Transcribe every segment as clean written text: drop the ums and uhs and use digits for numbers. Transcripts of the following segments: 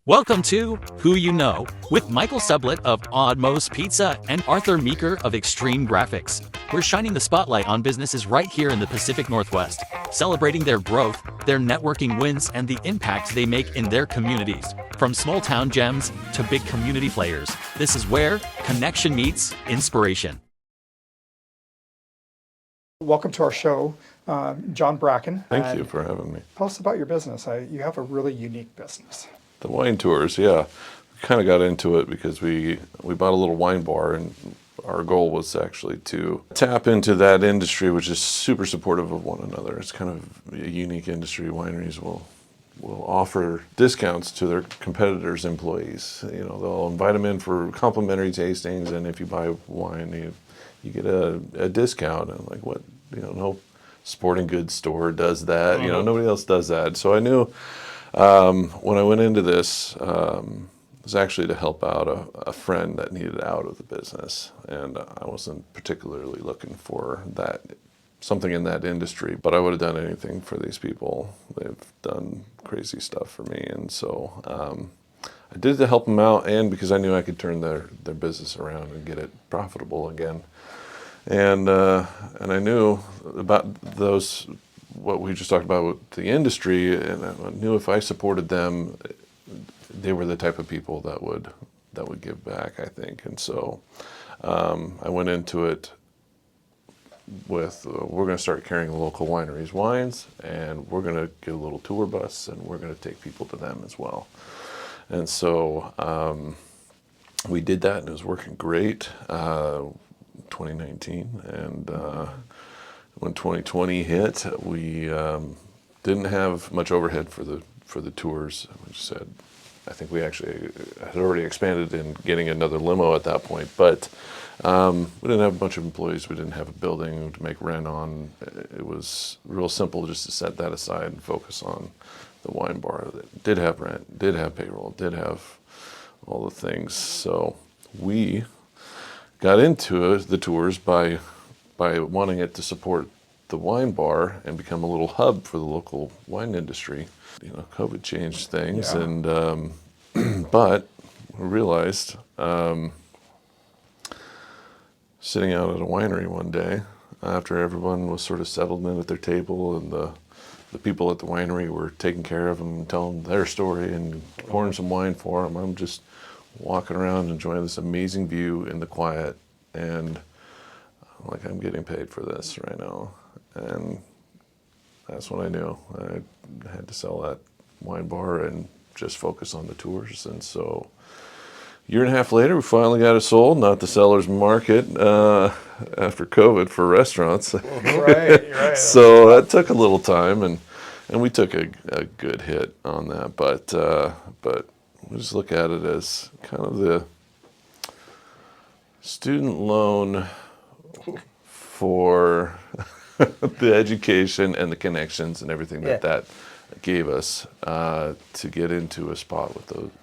Welcome to Who You Know with Michael Sublett of Odd Moe's Pizza and Arthur Meeker of Extreme Graphics. We're shining the spotlight on businesses right here in the Pacific Northwest, celebrating their growth, their networking wins, and the impact they make in their communities. From small town gems to big community players, this is where connection meets inspiration. Welcome to our show, John Bracken. Thank you for having me. Tell us about your business. You have a really unique business. The wine tours, yeah. We kind of got into it because we bought a little wine bar, and our goal was actually to tap into that industry, which is super supportive of one another. It's kind of a unique industry. Wineries will offer discounts to their competitors' employees. You know, they'll invite them in for complimentary tastings, and if you buy wine, you get a discount. And like, what, no sporting goods store does that. Nobody else does that. So I knew when I went into this, it was actually to help out a friend that needed out of the business, and I wasn't particularly looking for something in that industry, but I would have done anything for these people. They've done crazy stuff for me, and so I did it to help them out, and because I knew I could turn their business around and get it profitable again. And I knew about those, what we just talked about with the industry, and I knew if I supported them, they were the type of people that would give back, I think. And so I went into it with, we're going to start carrying local wineries' wines, and we're going to get a little tour bus, and we're going to take people to them as well. And so we did that, and it was working great. 2019, and when 2020 hit, we didn't have much overhead for the tours. We said, I think we actually had already expanded in getting another limo at that point, but we didn't have a bunch of employees. We didn't have a building to make rent on. It was real simple just to set that aside and focus on the wine bar that did have rent, did have payroll, did have all the things. So we got into the tours by wanting it to support the wine bar and become a little hub for the local wine industry. COVID changed things, Yeah. and but we realized sitting out at a winery one day after everyone was sort of settled in at their table, and the people at the winery were taking care of them, telling their story and pouring some wine for them. I'm just walking around enjoying this amazing view in the quiet, and I'm getting paid for this right now. And that's when I knew I had to sell that wine bar and just focus on the tours. And so a year and a half later, we finally got it sold, not the seller's market after COVID for restaurants. Right. So that took a little time, and we took a good hit on that, but we just look at it as kind of the student loan for the education and the connections and everything that gave us to get into a spot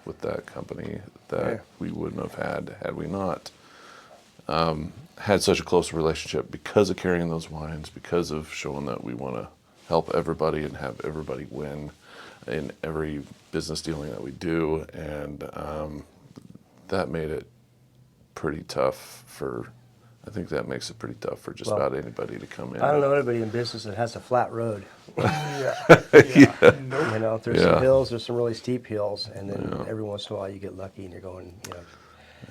with that company that we wouldn't have had we not had such a close relationship, because of carrying those wines, because of showing that we want to help everybody and have everybody win in every business dealing that we do. And that made it pretty tough I think that makes it pretty tough for just about anybody to come in. I don't know anybody in business that has a flat road. Nope. There's some hills, there's some really steep hills, and then every once in a while you get lucky and you're going,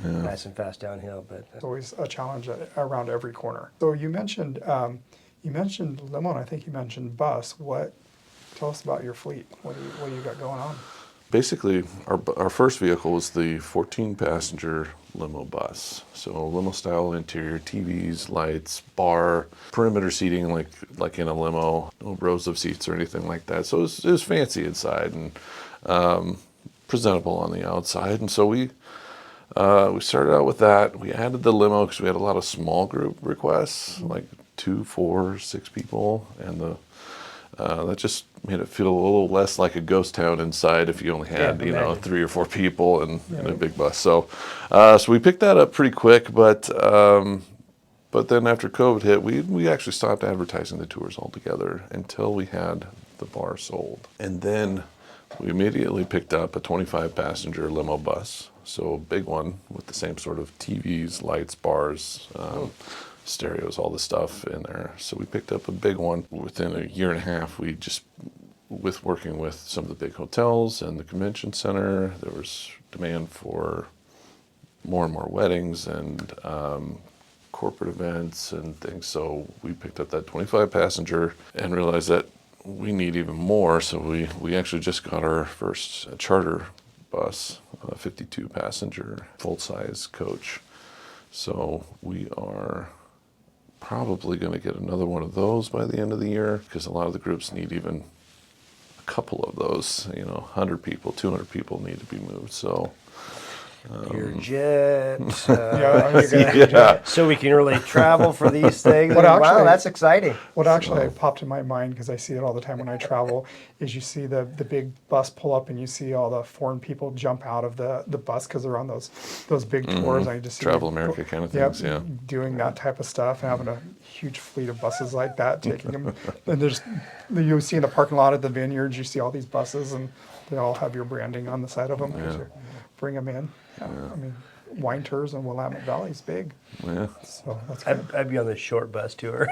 nice and fast downhill. But It's always a challenge around every corner. So you mentioned limo, and I think you mentioned bus. Tell us about your fleet. What do you got going on? Basically, our first vehicle was the 14-passenger limo bus. So limo-style interior, TVs, lights, bar, perimeter seating like in a limo, no rows of seats or anything like that. So it was fancy inside and presentable on the outside. And so we started out with that. We added the limo because we had a lot of small group requests, like 2, 4, 6 people, and that just made it feel a little less like a ghost town inside if you only had 3 or 4 people in a big bus. So we picked that up pretty quick, but then after COVID hit, we actually stopped advertising the tours altogether until we had the bar sold. And then we immediately picked up a 25-passenger limo bus, so a big one with the same sort of TVs, lights, bars, stereos, all the stuff in there. So we picked up a big one. Within a year and a half, we just, with working with some of the big hotels and the convention center, there was demand for more and more weddings and corporate events and things. So we picked up that 25-passenger and realized that we need even more. So we actually just got our first charter bus, a 52-passenger full-size coach. So we are probably going to get another one of those by the end of the year, because a lot of the groups need even a couple of those. 100 people, 200 people need to be moved. So Your jet. yeah. So we can really travel for these things. What wow, actually- that's exciting. What actually popped in my mind, because I see it all the time when I travel, is you see the big bus pull up and you see all the foreign people jump out of the bus because they're on those big tours. I just see Travel them America kind of Yep, things, yeah. doing that type of stuff and having a huge fleet of buses like that, taking them. And you see in the parking lot at the Vineyards, you see all these buses and they all have your branding on the side of them. Yeah. Bring them in. Yeah, I mean, wine tours in Willamette Valley is big. Yeah. So that's good. I'd be on the short bus tour.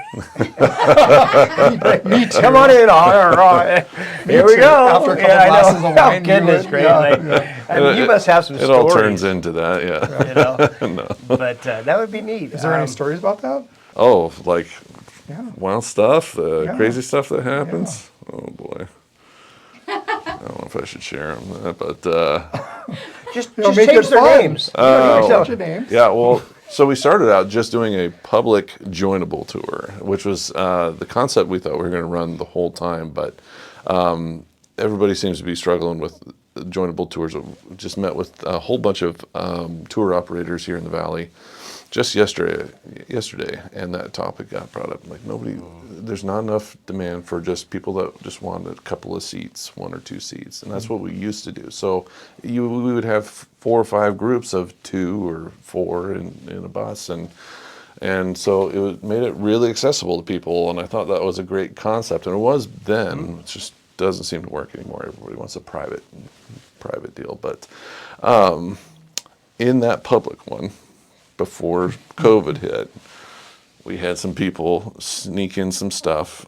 Me too. Come on in. All right. Here we too. go. After a couple I know. glasses of wine, Oh, you goodness would- gracious. yeah, I mean, you must have some It stories. all turns into that, yeah. You know? No. But that would be neat. Is there any stories about that? Oh, like Yeah. wild stuff, Yeah. crazy stuff that happens. Oh boy. I don't know if I should share them, but Just make change it their fun. names. What's your name? yeah, well, so we started out just doing a public joinable tour, which was the concept we thought we were going to run the whole time, but everybody seems to be struggling with joinable tours. Just met with a whole bunch of tour operators here in the Valley just yesterday, and that topic got brought up. Like, there's not enough demand for just people that just want a couple of seats, 1 or 2 seats, and that's what we used to do. So we would have 4 or 5 groups of 2 or 4 in a bus, and so made it really accessible to people, and I thought that was a great concept, and it was then. It just doesn't seem to work anymore. Everybody wants a private deal, but in that public one, before COVID hit, we had some people sneak in some stuff,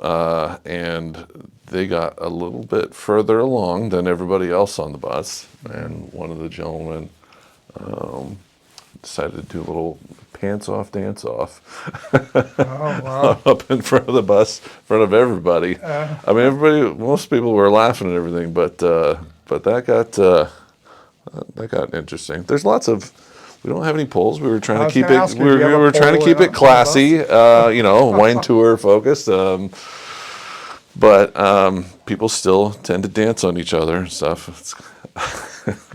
and they got a little bit further along than everybody else on the bus. And one of the gentlemen decided to do a little pants-off dance-off Oh, wow. up in front of the bus, in front of everybody. I mean, most people were laughing and everything, but that got interesting. There's lots of. We don't have any polls. We were trying I to was keep gonna it. ask you, We do you have a were trying to poll keep on it classy. Wine tour focused. But people still tend to dance on each other and stuff. It's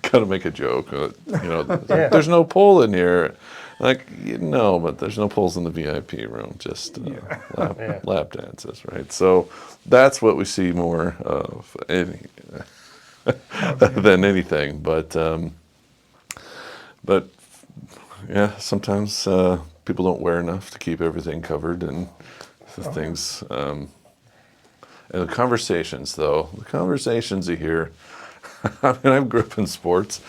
kind of make a joke. There's no pole in here. Like, but there's no poles in the VIP room. Just lap dances, right? So that's what we see more of than anything. But yeah, sometimes people don't wear enough to keep everything covered, and things. And the conversations you hear. I mean, I grew up in sports,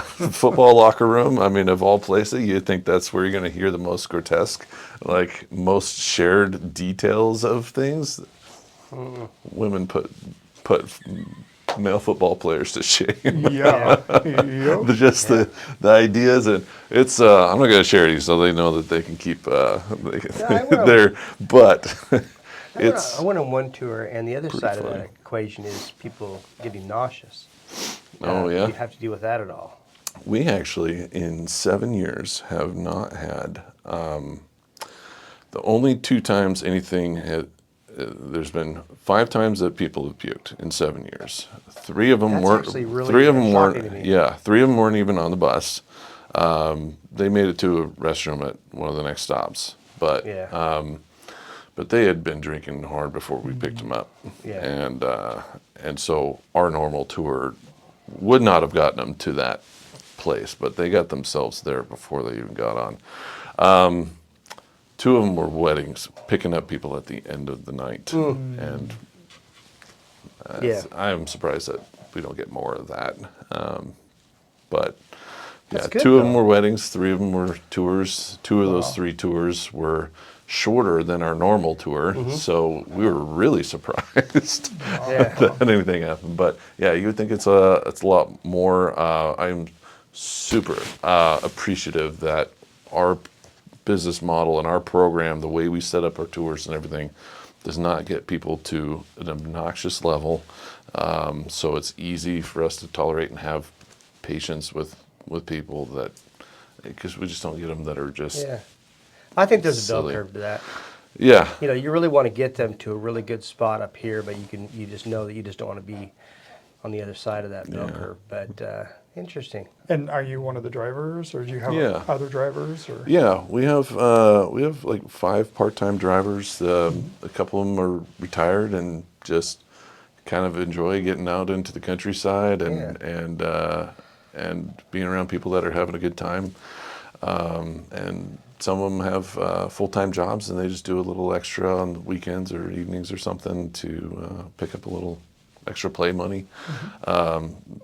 football locker room. I mean, of all places, you think that's where you're going to hear the most grotesque, like most shared details of things. Women put male football players to shame. Yeah. Yep. Just the ideas, and it's I'm not going to share these so they know that they can keep I will. their but it's I went on one tour, and the other side of funny. that equation is people getting nauseous. Oh, yeah? You have to deal with that at all. we actually in 7 years have not had the only 2 times anything had. There's been 5 times that people have puked in 7 years. 3 of them That's weren't. actually really 3 of them shocking to weren't. me. Yeah, 3 of them weren't even on the bus. They made it to a restroom at one of the next stops, but Yeah. but they had been drinking hard before we picked them up. Yeah. And so our normal tour would not have gotten them to that place, but they got themselves there before they even got on. 2 of them were weddings, picking up people at the end of the night, and Yeah. I'm surprised that don't get more of that. But yeah, That's good, 2 of them though. were weddings, 3 of them were tours. 2 of those 3 tours were shorter than our normal tour, so we were really surprised Yeah. that anything happened. But yeah, you would think it's a lot more. I'm super appreciative that our business model and our program, the way we set up our tours and everything, does not get people to an obnoxious level. So it's easy for us to tolerate and have patience with people that, because we just don't get them that are just Yeah. I think there's a bell silly. curve to that. yeah. You know, you really want to get them to a really good spot up here, but you just know that you just don't want to be on the other side of that bell curve. But interesting. And are you one of the drivers, or do you have Yeah. other drivers? Or Yeah, we have like 5 part-time drivers. A couple of them are retired and just kind of enjoy getting out into the countryside and being around people that are having a good time. And some of them have full-time jobs, and they just do a little extra on the weekends or evenings or something to pick up a little extra play money.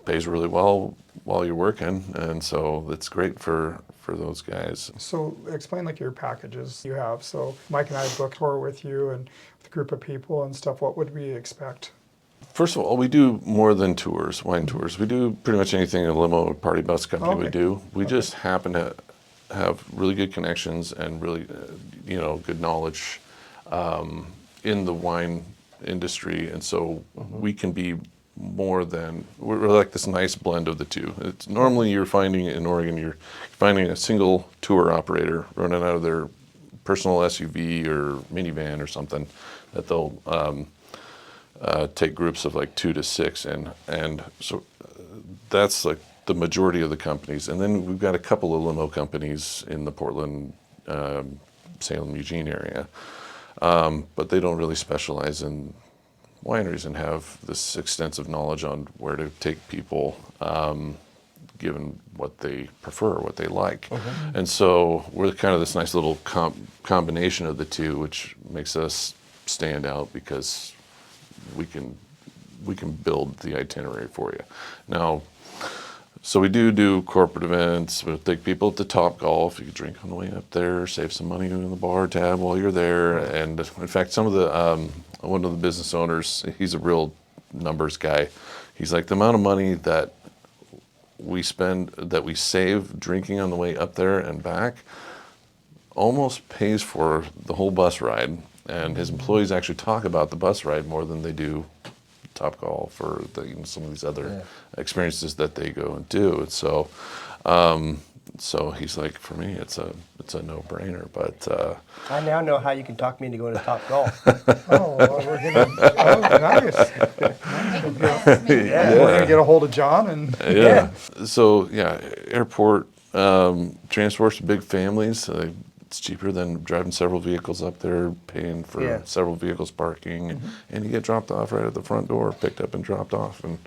Pays really well while you're working, and so it's great for those guys. so explain like your packages you have. So Mike and I booked a tour with you and with a group of people and stuff. What would we expect? First of all, we do more than tours, wine tours. We do pretty much anything a limo or party bus company would do. We just happen to have really good connections and really, good knowledge in the wine industry, and so we can be more than, we're like this nice blend of the two. It's normally you're finding in Oregon, you're finding a single tour operator running out of their personal SUV or minivan or something that they'll take groups of like 2 to 6 in, and so that's like the majority of the companies. And then we've got a couple of limo companies in the Portland, Salem, Eugene area, but they don't really specialize in wineries and have this extensive knowledge on where to take people, given what they prefer, what they like. And so we're kind of this nice little combination of the two, which makes us stand out because we can build the itinerary for you. Now, so we do corporate events. We'll take people to Topgolf. You can drink on the way up there, save some money in the bar tab while you're there. And in fact, some of the one of the business owners, he's a real numbers guy. He's like, the amount of money that we save drinking on the way up there and back almost pays for the whole bus ride. And his employees actually talk about the bus ride more than they do Topgolf or some of these other experiences that they go and do. And so, so he's like, for me, it's a no-brainer. But I now know how you can talk me into going to Topgolf. Oh, well, we're gonna. Nice. We're gonna get a hold of John and. yeah. So yeah, airport transports big families. It's cheaper than driving several vehicles up there, paying for several vehicles parking, and you get dropped off right at the front door, picked up and dropped off. And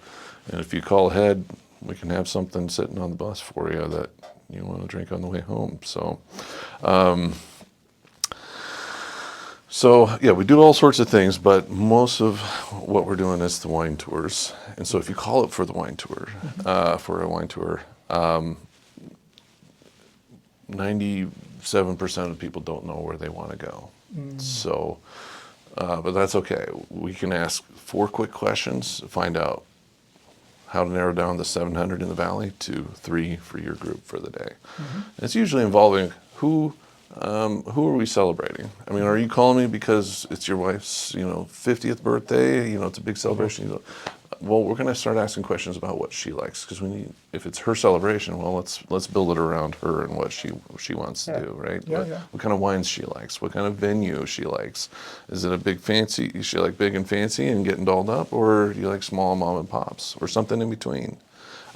if you call ahead, we can have something sitting on the bus for you that you want to drink on the way home. So, yeah, we do all sorts of things, but most of what we're doing is the wine tours. And so if you call it for the wine tour, for a wine tour, 97% of people don't know where they want to go. So, but that's okay. We can ask 4 quick questions to find out how to narrow down the 700 in the valley to 3 for your group for the day. It's usually involving who are we celebrating? I mean, are you calling me because it's your wife's, 50th birthday? It's a big celebration. Well, we're going to start asking questions about what she likes, because if it's her celebration, well, let's build it around her and what she wants to do, right? What kind of wines she likes, what kind of venue she likes. Is it a big fancy? Is she like big and fancy and getting dolled up, or do you like small mom and pops, or something in between?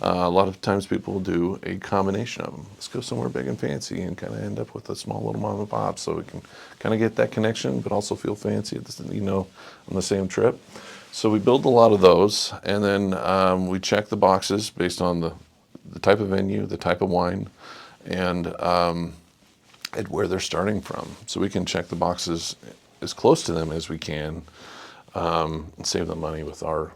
A lot of times people will do a combination of them. Let's go somewhere big and fancy and kind of end up with a small little mom and pop, so we can kind of get that connection, but also feel fancy on the same trip. So we build a lot of those, and then we check the boxes based on the type of venue, the type of wine, and where they're starting from. So we can check the boxes as close to them as we can, and save them money with our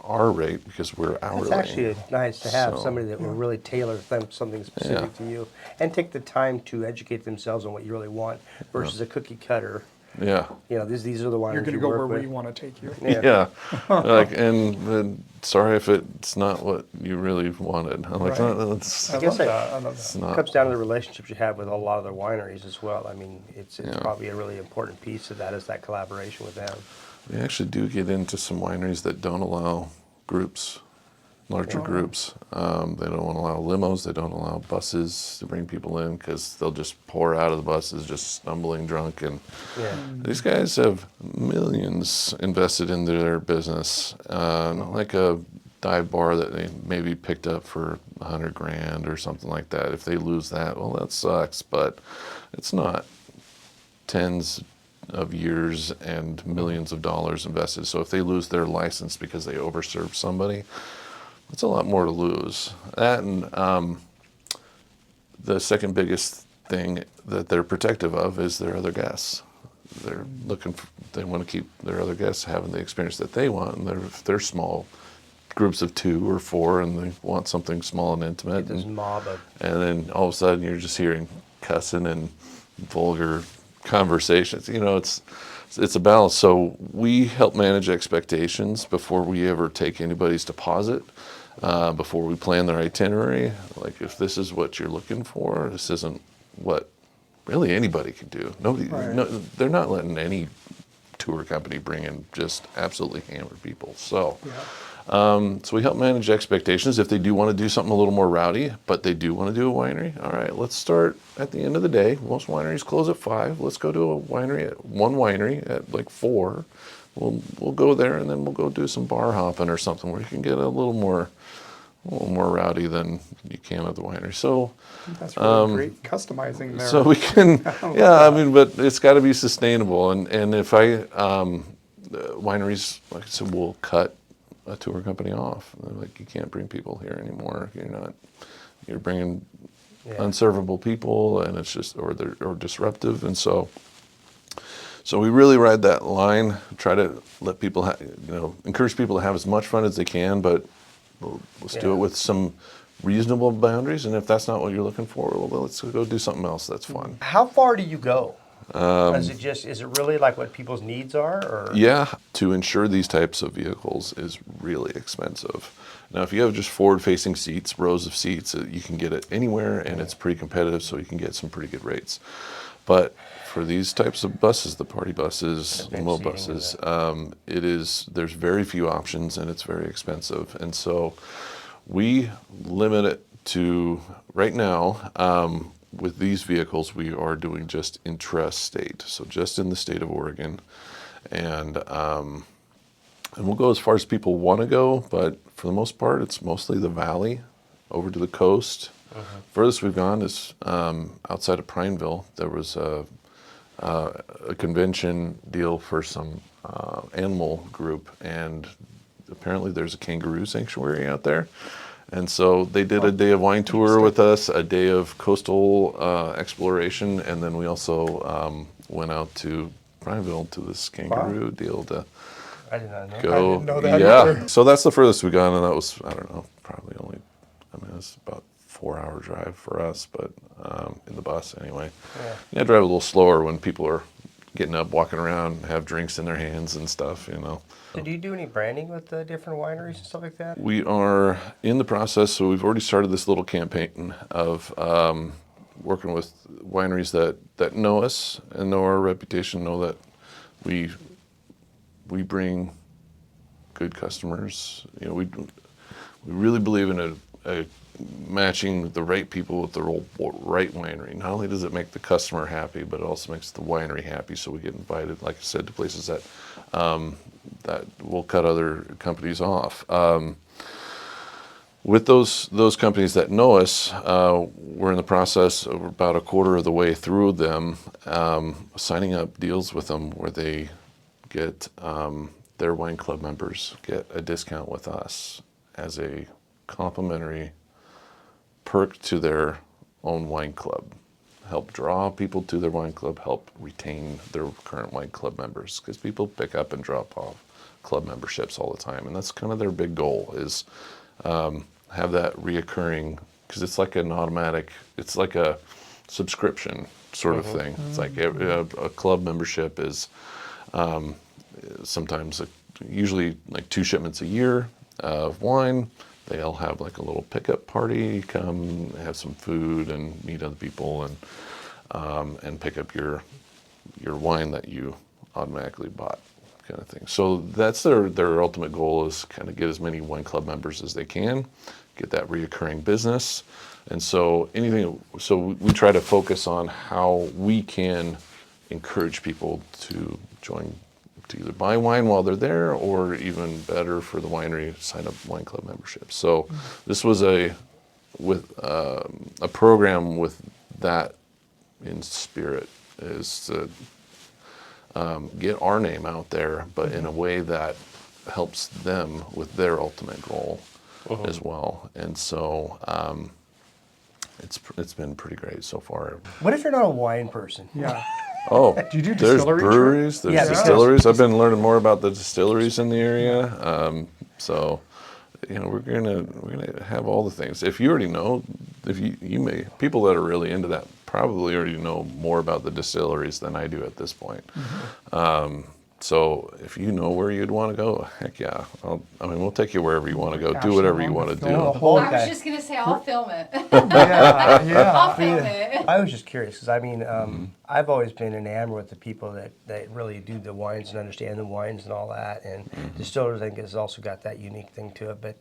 our rate because we're hourly. It's actually nice to have So- somebody that will really tailor something specific to you and take the time to educate themselves on what you really want versus a cookie cutter. Yeah. You know, these are the wineries You're going to you go work where with. we want to take you. Yeah. Like, and sorry if it's not what you really wanted. I'm like, Right. no, it's I guess love I- that. I love it's that. not. It comes down to the relationships you have with a lot of the wineries as well. I mean, it's Yeah. probably a really important piece of that is that collaboration with them. We actually do get into some wineries that don't allow groups, larger groups. They don't allow limos. They don't allow buses to bring people in because they'll just pour out of the buses, just stumbling drunk. And Yeah. these guys have millions invested into their business. Not like a dive bar that they maybe picked up for $100,000 or something like that. If they lose that, well, that sucks. But it's not tens of years and millions of dollars invested. So if they lose their license because they overserved somebody, it's a lot more to lose. That and the second biggest thing that they're protective of is their other guests. They're looking for, they want to keep their other guests having the experience that they want. And they're small groups of 2 or 4 and they want something small and intimate. This mob of And then all of a sudden you're just hearing cussing and vulgar conversations. You know, it's a balance. So we help manage expectations before we ever take anybody's deposit, before we plan their itinerary. Like if this is what you're looking for, this isn't what really anybody can do. Nobody, Right. no, they're not letting any tour company bring in just absolutely hammered people. So. So we help manage expectations. If they do want to do something a little more rowdy, but they do want to do a winery, all right, let's start at the end of the day. Most wineries close at 5. Let's go to one winery at like 4. We'll go there and then we'll go do some bar hopping or something where you can get a little more rowdy than you can at the winery. So That's really great customizing there. so we can, yeah, I mean, but it's got to be sustainable. And if wineries, like I said, will cut a tour company off. They're like, you can't bring people here anymore. You're bringing unservable people, and it's just, or disruptive. And so we really ride that line, try to let people, encourage people to have as much fun as they can, but let's do it with some reasonable boundaries. And if that's not what you're looking for, well, let's go do something else that's fun. How far do you go? Is it really like what people's needs are? Or? Yeah, to insure these types of vehicles is really expensive. Now, if you have just forward-facing seats, rows of seats, you can get it anywhere, and it's pretty competitive, so you can get some pretty good rates. But for these types of buses, the party buses, limo seating buses, there's very few options, and it's very expensive. And so we limit it to, right now, with these vehicles, we are doing just intrastate, so just in the state of Oregon, and we'll go as far as people want to go, but for the most part, it's mostly the Valley, over to the coast. Furthest we've gone is outside of Prineville. There was a convention deal for some animal group, and apparently there's a kangaroo sanctuary out there. And so they did a day of wine tour with us, a day of coastal exploration, and then we also went out to Prineville to this kangaroo deal to I did not know. go. I didn't know that yeah, either. so that's the furthest we've gone, and that was, I don't know, probably only, it's about 4-hour drive for us, but in the bus anyway. Yeah. Yeah, drive a little slower when people are getting up, walking around, have drinks in their hands and stuff, So do you do any branding with the different wineries and stuff like that? We are in the process, so we've already started this little campaign of working with wineries that know us and know our reputation, know that we bring good customers. We really believe in a matching the right people with the right winery. Not only does it make the customer happy, but it also makes the winery happy. So we get invited, like I said, to places that will cut other companies off. With those companies that know us, we're in the process of about a quarter of the way through them, signing up deals with them where they get their wine club members get a discount with us as a complimentary perk to their own wine club. Help draw people to their wine club, help retain their current wine club members, because people pick up and drop off club memberships all the time, and that's kind of their big goal is have that reoccurring, because it's like an automatic, it's like a subscription sort of thing. It's like a club membership is sometimes usually like 2 shipments a year of wine. They'll have like a little pickup party, come have some food and meet other people and pick up your wine that you automatically bought, kind of thing. So that's their ultimate goal, is kind of get as many wine club members as they can, get that reoccurring business. And so we try to focus on how we can encourage people to join, to either buy wine while they're there, or even better for the winery, sign up wine club memberships. So this was a program with that in spirit, is to get our name out there, but in a way that helps them with their ultimate goal as well. And so it's been pretty great so far. What if you're not a wine person? Yeah. Oh, Do you do there's distillery? breweries, there's Yeah, distilleries. I've been learning more about the distilleries in the area. So, we're gonna have all the things. If you already know, people that are really into that probably already know more about the distilleries than I do at this point. So if you know where you'd want to go, heck yeah. We'll take you wherever you want to go. Do whatever you want to do. The whole I was just gonna say I'll film it. yeah. I'll film it. I was just curious because I've always been enamored with the people that really do the wines and understand the wines and all that. And distillers, I think, has also got that unique thing to it. But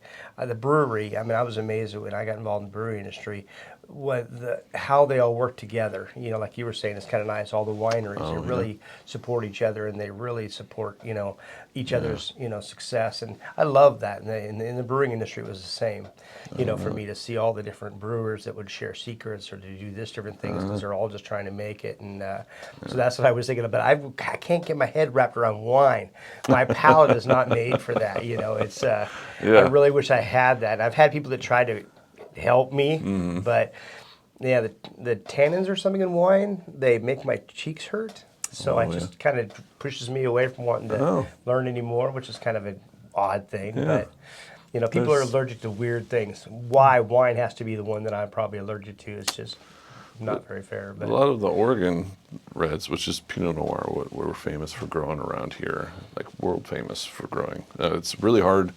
the brewery, I was amazed when I got involved in the brewery industry, how they all work together. Like you were saying, it's kind of nice. All the wineries, they really support each other, and they really support each other's success. And I love that. And in the brewing industry, it was the same. For me to see all the different brewers that would share secrets or to do this different things, because they're all just trying to make it. And so that's what I was thinking about. I can't get my head wrapped around wine. My palate is not made for that. It's I really wish I had that. I've had people that try to help me, but yeah, the tannins or something in wine, they make my cheeks hurt. So it just kind of pushes me away from wanting to learn anymore, which is kind of an odd thing. But people are allergic to weird things. Why wine has to be the one that I'm probably allergic to is just not very fair. But a lot of the Oregon reds, which is Pinot Noir, what we're famous for growing around here, like world famous for growing. It's really hard.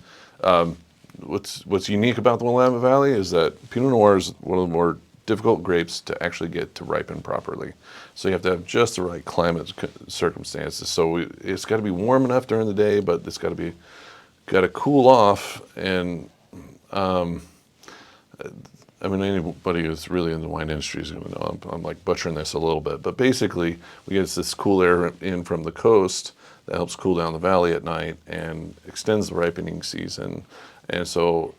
What's unique about the Willamette Valley is that Pinot Noir is one of the more difficult grapes to actually get to ripen properly. So you have to have just the right climate circumstances. So it's got to be warm enough during the day, but it's got to cool off. And anybody who's really in the wine industry is going to know I'm like butchering this a little bit, but basically we get this cool air in from the coast that helps cool down the valley at night and extends the ripening season. And so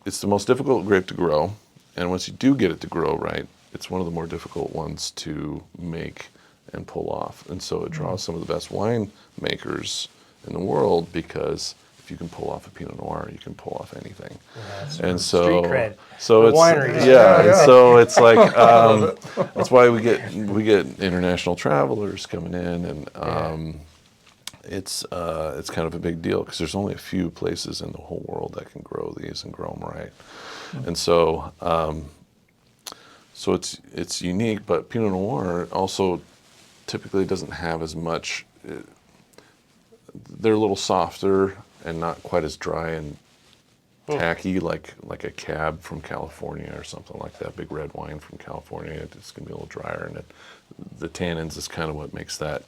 it's the most difficult grape to grow. And once you do get it to grow right, it's one of the more difficult ones to make and pull off. And so it draws some of the best wine makers in the world, because if you can pull off a Pinot Noir, you can pull off anything. And so, street cred. so it's Wineries. and so it's like that's why we get international travelers coming in, and it's kind of a big deal, because there's only a few places in the whole world that can grow these and grow them right. And so so it's unique, but Pinot Noir also typically doesn't have as much. They're a little softer and not quite as dry and tacky like a Cab from California or something like that. Big red wine from California, it's going to be a little drier, and the tannins is kind of what makes that.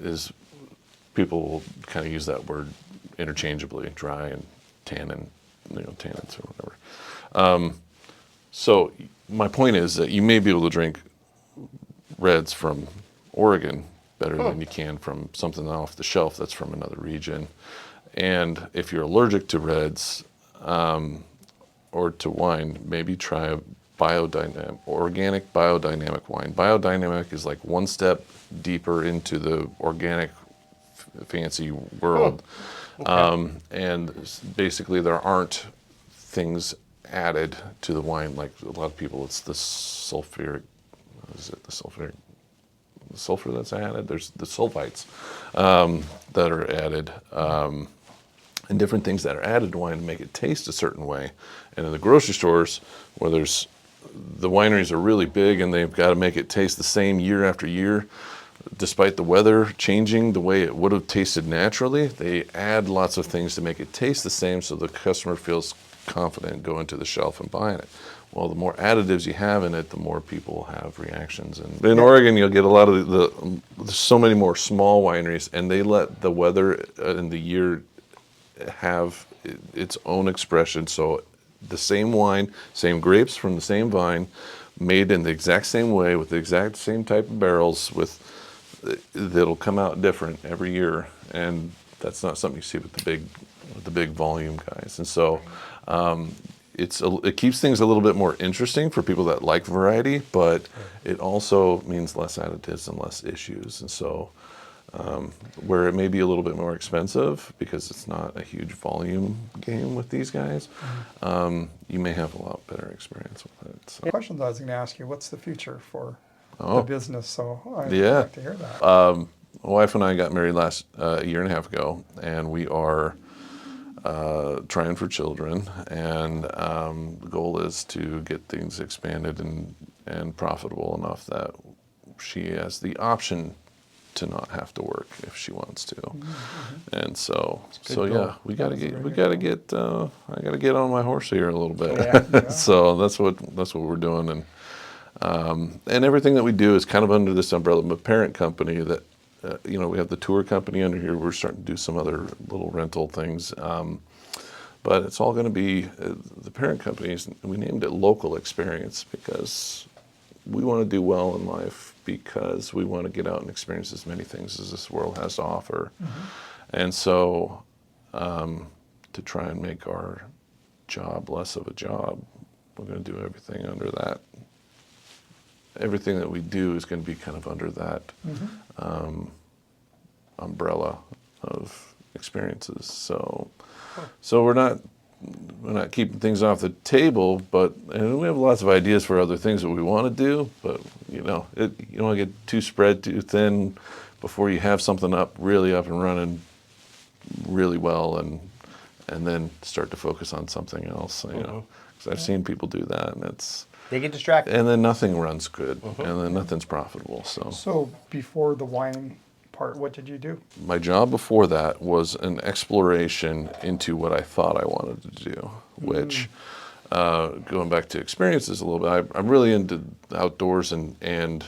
Is people will kind of use that word interchangeably, dry and tannin, tannins or whatever. So my point is that you may be able to drink reds from Oregon better than you can from something off the shelf that's from another region. And if you're allergic to reds or to wine, maybe try a organic biodynamic wine. Biodynamic is like one step deeper into the organic fancy world. And basically there aren't things added to the wine like a lot of people. It's the sulfuric, the sulfur that's added. There's the sulfites that are added, and different things that are added to wine to make it taste a certain way. And in the grocery stores, where the wineries are really big and they've got to make it taste the same year after year, despite the weather changing the way it would have tasted naturally, they add lots of things to make it taste the same so the customer feels confident going to the shelf and buying it. Well, the more additives you have in it, the more people have reactions. And in Oregon, you'll get a lot of there's so many more small wineries, and they let the weather and the year have its own expression. So the same wine, same grapes from the same vine, made in the exact same way with the exact same type of barrels, that'll come out different every year, and that's not something you see with the big volume guys. And so it keeps things a little bit more interesting for people that like variety, but it also means less additives and less issues. And so where it may be a little bit more expensive because it's not a huge volume game with these guys, you may have a lot better experience with it. So. The questions I was going to ask you, what's the future for the Oh. business? So I'd Yeah. like to hear that. My wife and I got married last a year and a half ago, and we are trying for children, and the goal is to get things expanded and profitable enough that she has the option to not have to work if she wants to. And so yeah, I got to get on my horse here a little bit. Yeah. So that's what we're doing, and everything that we do is kind of under this umbrella of a parent company that, we have the tour company under here. We're starting to do some other little rental things. But it's all going to be the parent companies. We named it Local Experience because we want to do well in life, because we want to get out and experience as many things as this world has to offer. And so to try and make our job less of a job, we're going to do everything under that. Everything that we do is going to be kind of under that umbrella of experiences. So we're not keeping things off the table, and we have lots of ideas for other things that we want to do. But you don't want to get too spread too thin before you have something really up and running really well, and then start to focus on something else. Because I've seen people do that, and They get distracted. and then nothing runs good, and then nothing's profitable. So before the wine part, what did you do? My job before that was an exploration into what I thought I wanted to do, which, going back to experiences a little bit, I'm really into outdoors and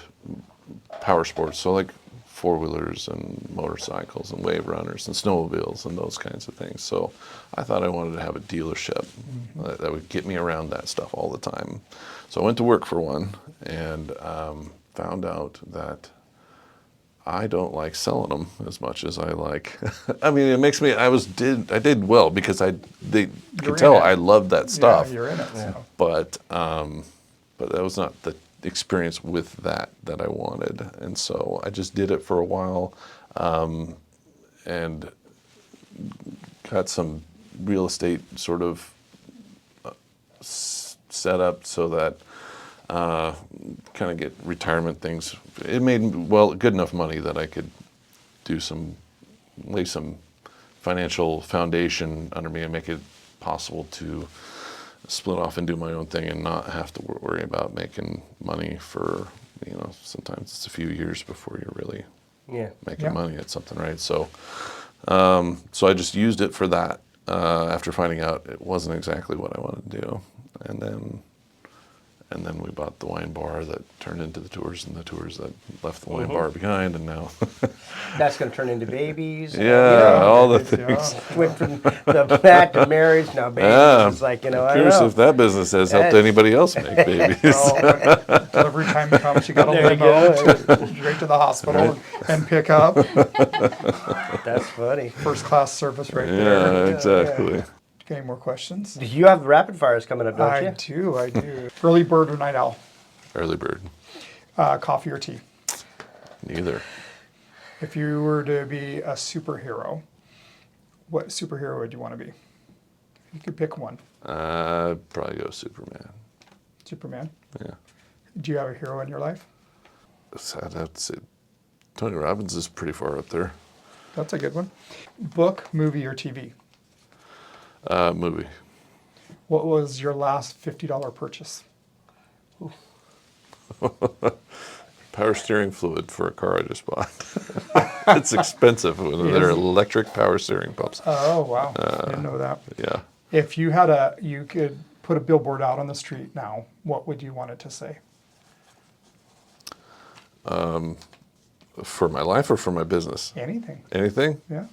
power sports. So like four-wheelers and motorcycles and wave runners and snowmobiles and those kinds of things. So I thought I wanted to have a dealership that would get me around that stuff all the time. So I went to work for one and found out that I don't like selling them as much as I like. I mean, it makes me. I did well because they could tell I loved that stuff. Yeah, you're in it. So. But that was not the experience with that I wanted, and so I just did it for a while, and got some real estate sort of set up so that. Kind of get retirement things. It made good enough money that I could lay some financial foundation under me and make it possible to split off and do my own thing and not have to worry about making money for, sometimes it's a few years before you're really making money at something, right? So I just used it for that after finding out it wasn't exactly what I wanted to do. And then we bought the wine bar that turned into the tours, and the tours that left the wine bar behind, and now That's going to turn into babies. all the things. Went from that to marriage, now babies. Yeah. It's like, I Curious don't know. if that business has helped Yes. anybody else make babies. Delivery time comes, you got a There you limo go. straight to the hospital and pick up. That's funny. First class service right Yeah, there. exactly. Any more questions? You have rapid fires coming up, don't you? I do. Early bird or night owl? Early bird. Coffee or tea? Neither. If you were to be a superhero, what superhero would you want to be? You could pick one. I'd probably go Superman. Superman. Yeah. Do you have a hero in your life? So I'd have to say Tony Robbins is pretty far up there. That's a good one. Book, movie, or TV? Movie. What was your last $50 purchase? Power steering fluid for a car I just bought. It's expensive when they're electric power steering pumps. Oh, wow. Didn't know that. Yeah. If you could put a billboard out on the street now, what would you want it to say? For my life or for my business? Anything. Anything? Yeah.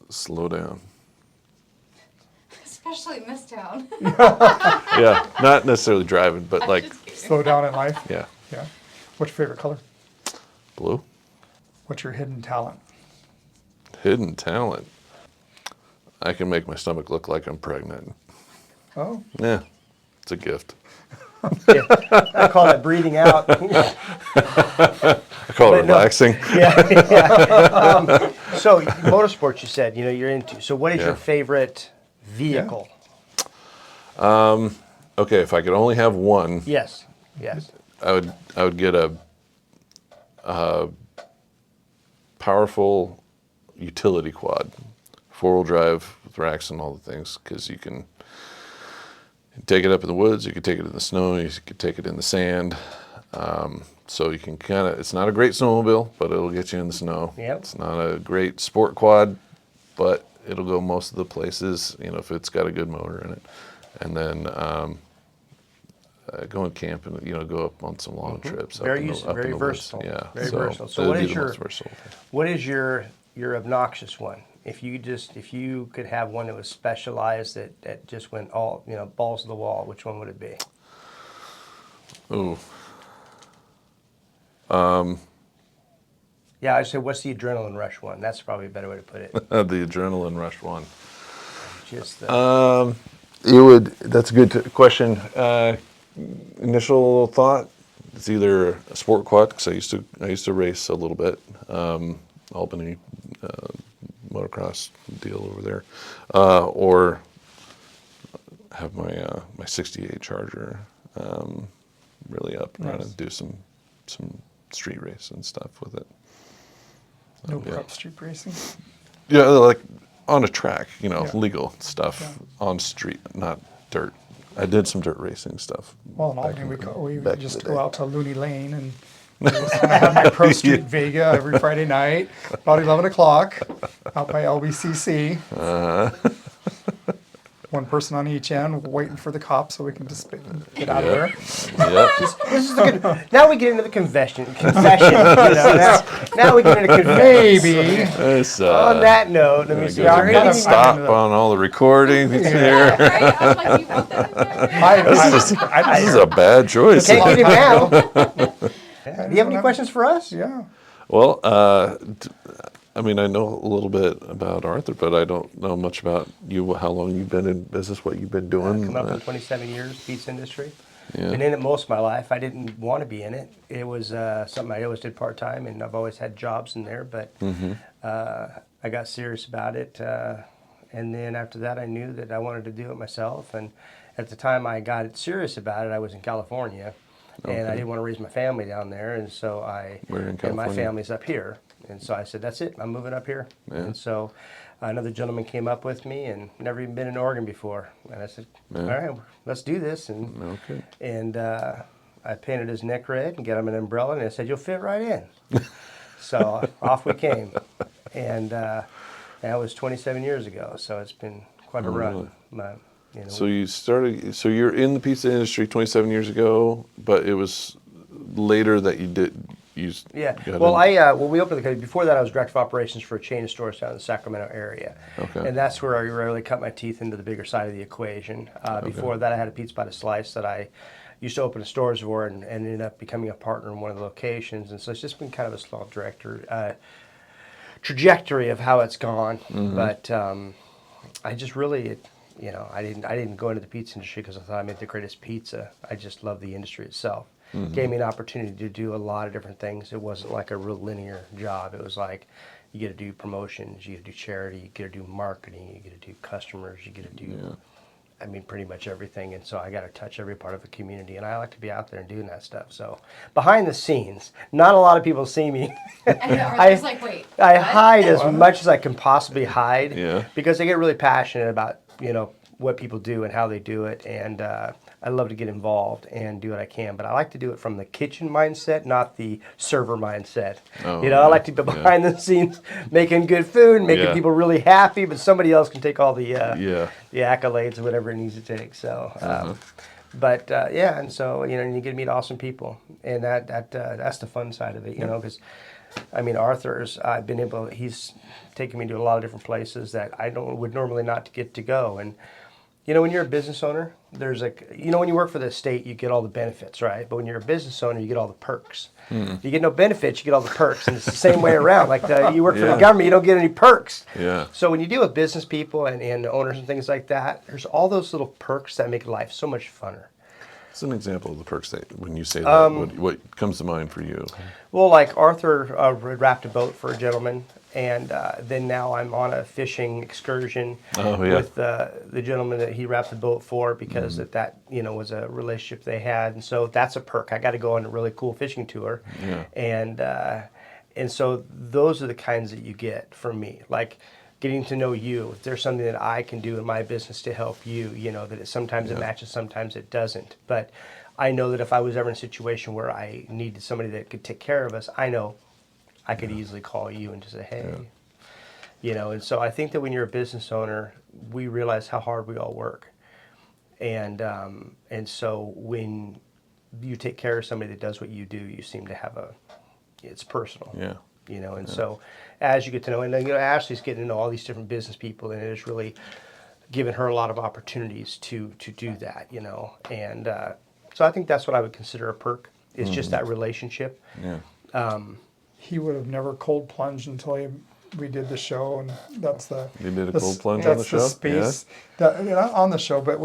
Slow down. Especially in this town. Yeah, not necessarily driving, but like, Slow down in life. yeah, Yeah. What's your favorite color? blue. What's your hidden talent? Hidden talent. I can make my stomach look like I'm pregnant. Oh, Yeah, it's a gift. Yeah, I call it breathing out. I call it But no. relaxing. Yeah. So motorsports, you said, you're into. So what is your Yeah. favorite vehicle? Okay, if I could only have one, Yes. I would get a powerful utility quad, 4-wheel drive with racks and all the things, because you can take it up in the woods, you can take it in the snow, you can take it in the sand. So you can it's not a great snowmobile, but it'll get you in the snow. Yep. It's not a great sport quad, but it'll go most of the places, if it's got a good motor in it. And then go and camp and, go up on some long trips. Very up in useful, the very woods. versatile. Yeah. Very versatile. So that'd what be is the most versatile thing. what is your obnoxious one? If you could have one that was specialized that just went all, balls to the wall, which one would it be? Ooh. Yeah, I'd say what's the adrenaline rush one? That's probably a better way to put it. The adrenaline rush one. Just That's a good question. Initial thought, it's either a sport quad, because I used to race a little bit, Albany motocross deal over there, or have my '68 Charger really up and Nice. do some street race and stuff with it. no yeah. prep street racing. Yeah, like on a track, Yeah. legal stuff Yeah. on street, not dirt. I did some dirt racing stuff. Well, in back Albany, we back in just the go day. out to Looney Lane and I have my Pro Street Vega every Friday night, about 11 o'clock, out by LBCC. One person on each end, waiting for the cops so we can just get out of there. Yep. This is a good. Now we get into the confession. Now we get into confession. Maybe. It's, On that note, let me see. Go Is ahead there and Yeah, anything? stop I'm into on all the recording here. Right? I'm like, you want that in there? This is a bad choice. Can't get him now. Do you have any questions for us? Yeah. Well, I mean, I know a little bit about Arthur, but I don't know much about you. How long you've been in business? What you've been doing? Come up in 27 years, pizza industry. Yeah. Been in it most of my life. I didn't want to be in it. It was something I always did part time, and I've always had jobs in there. But I got serious about it, and then after that, I knew that I wanted to do it myself. And at the time I got serious about it, I was in California, and I didn't want to raise my family down there, and so Where in and my California? family's up here, and so I said, that's it. I'm moving up here. Yeah. And so another gentleman came up with me, and never even been in Oregon before, and I said, Yeah. all right, let's do this. And Okay. and I painted his neck red and got him an umbrella, and I said, you'll fit right in. So off we came. And that was 27 years ago, so it's been quite a run. So you started. So you're in the pizza industry 27 years ago, but it was later that you did. Yeah. got Well, in- we opened the company. Before that, I was director of operations for a chain of stores down in the Sacramento area. Okay. And that's where I really cut my teeth into the bigger side of the equation. Before that, I had a Pizza by the Slice that I used to open stores for, and ended up becoming a partner in one of the locations. And so it's just been kind of a slow trajectory of how it's gone. But I just really, I didn't go into the pizza industry because I thought I made the greatest pizza. I just love the industry itself. Gave me an opportunity to do a lot of different things. It wasn't like a real linear job. It was like you get to do promotions, you get to do charity, you get to do marketing, you get to do customers, you get to do I mean, pretty much everything. And so I got to touch every part of the community. And I like to be out there and doing that stuff. So behind the scenes, not a lot of people see me. I know, Arthur's like, wait. I what? hide as much as I can possibly hide. Yeah. Because I get really passionate about, what people do and how they do it. And I love to get involved and do what I can. But I like to do it from the kitchen mindset, not the server mindset. Oh, I like to be behind the scenes making good food, making Yeah. people really happy, but somebody else can take all the Yeah. the accolades or whatever it needs to take. So, but yeah, and so and you get to meet awesome people, and that's the fun side of it, because I mean Arthur's he's taken me to a lot of different places that I would normally not get to go, and when you're a business owner, there's when you work for the state, you get all the benefits, right? But when you're a business owner, you get all the perks. If you get no benefits, you get all the perks, and it's the same way around. Like you work for the government, you don't get any perks. Yeah. So when you deal with business people and owners and things like that, there's all those little perks that make life so much funner. What's an example of the perks that when you say that? What comes to mind for you? Well, like Arthur wrapped a boat for a gentleman, and then now I'm on a fishing excursion with the gentleman that he wrapped the boat for because that was a relationship they had, and so that's a perk. I got to go on a really cool fishing tour, and so those are the kinds that you get from me, like getting to know you. If there's something that I can do in my business to help you, that sometimes it matches, sometimes it doesn't. But I know that if I was ever in a situation where I needed somebody that could take care of us, I know I could easily call you and just say, hey, and so I think that when you're a business owner, we realize how hard we all work. And so when you take care of somebody that does what you do, you seem to have it's personal. Yeah. So as you get to know, and Ashley's getting to know all these different business people, and it has really given her a lot of opportunities to do that, and so I think that's what I would consider a perk. It's just that relationship. Yeah. He would have never cold plunged until we did the show, and that's the. You did a the cold plunge that's on the show? The space not on the show, but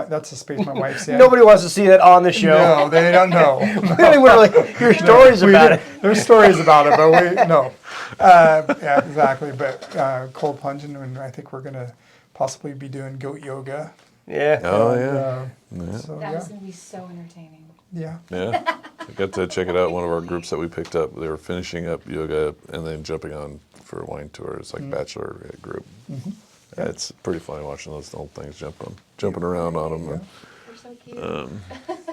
that's the space my wife's in. Nobody wants to see that on the show. No, they don't know. We don't even really hear stories about it. There's stories about it, but we no. Yeah, exactly. But cold plunging, and I think we're gonna possibly be doing goat yoga. Yeah. Oh, And, yeah. So, That was going to be so entertaining. yeah. Yeah. I got to check it out. One of our groups that we picked up, they were finishing up yoga and then jumping on for a wine tour. It's like bachelor group. Yeah, it's pretty funny watching those old things jumping around on them. We're so cute.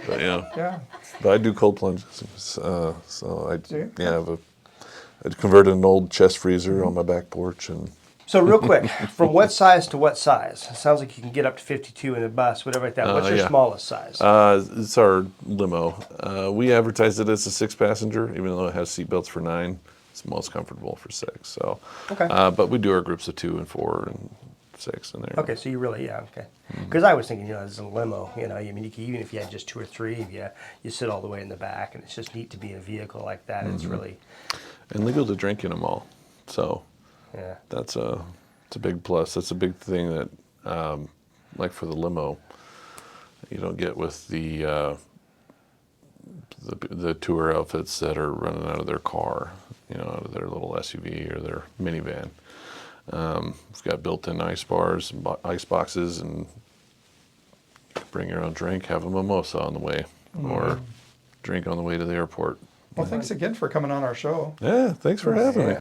But yeah. Yeah. But I do cold plunges. So I Do you? I converted an old chest freezer on my back porch and. So real quick, from what size to what size? It sounds like you can get up to 52 in the bus, whatever like that. What's your yeah. smallest size? It's our limo. We advertised it as a 6-passenger, even though it has seatbelts for 9. It's most comfortable for 6. So, Okay. But we do our groups of 2 and 4 and 6 in there. Okay, so you really, okay. Because I was thinking, as a limo, I mean, even if you had just 2 or 3, you sit all the way in the back, and it's just neat to be in a vehicle like that. It's really, And legal to drink in them all. So yeah. it's a big plus. That's a big thing that, like for the limo, you don't get with the tour outfits that are running out of their car, out of their little SUV or their minivan. We've got built-in ice bars, and ice boxes, and you can bring your own drink, have a mimosa on the way, or drink on the way to the airport. Well, thanks again for coming on our show. Yeah, thanks for having me.